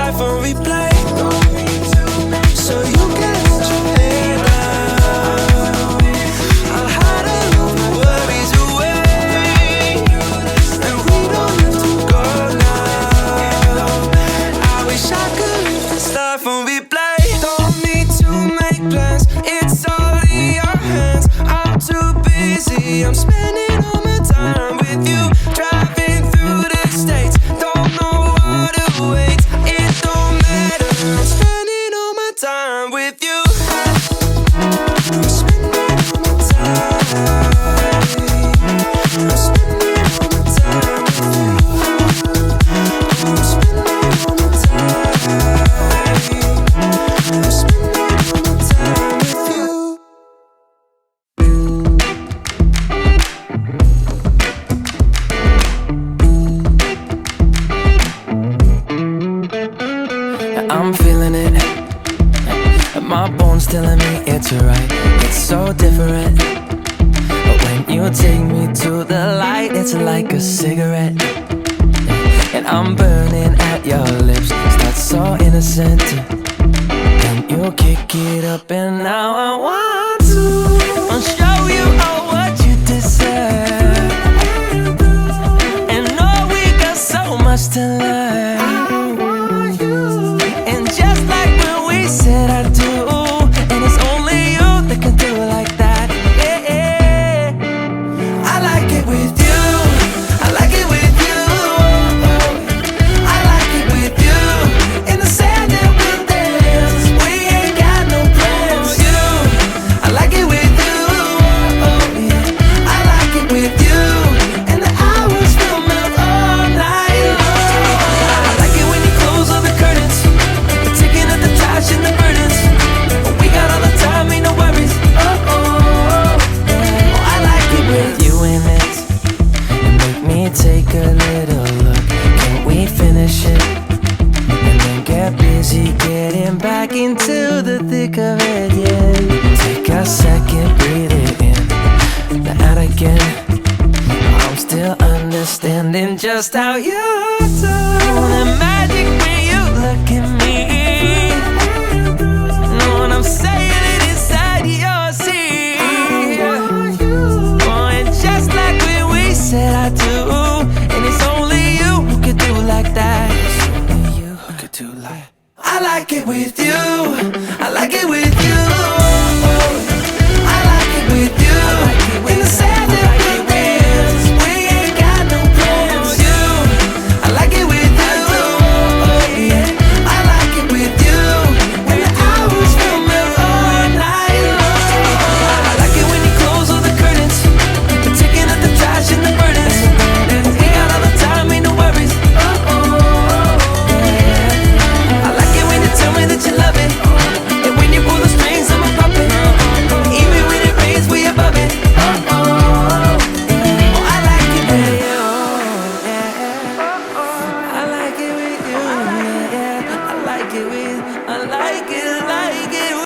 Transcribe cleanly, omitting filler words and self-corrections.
life on replay. So you can let your head down. I'll hide all of my worries away, and we don't have to go now. I wish I could live this life on replay. Don't need to make plans, it's all in your hands. I'm too busy, I'm spending all my time with you. Driving through the states, don't know what awaits. It don't matter, I'm spending all my time with you. I'm spending all my time. I'm spending all my time with you. I'm spending all my time. I'm spending all my time with you. I'm feeling it, my bones telling me it's right. It's so different, but when you take me to the light, it's like a cigarette. And I'm burning at your lips, start so innocent. Then you kick it up and now I want to show you all what you deserve. And know we got so much to learn. And just like when we said I do, and it's only you that can do it like that. Yeah, yeah. I like it with you, I like it with you. I like it with you, in the sand and we'll dance. We ain't got no plans. You, I like it with you, yeah. I like it with you, and the hours will melt all night long. I like it when you close all the curtains, taking up the touch and the burdens. We got all the time, ain't no worries. Oh, I like it with you in it, and make me take a little look. Can we finish it, and then get busy getting back into the thick of it, yeah. Take a second, breathe it in, now out again. I'm still understanding just how you do the magic when you look at me. Know what I'm saying? It inside your seat. Oh, and just like when we said I do, and it's only you who could do like that. It's only you who could do like. I like it with you, I like it with you. I like it with you, in the sand and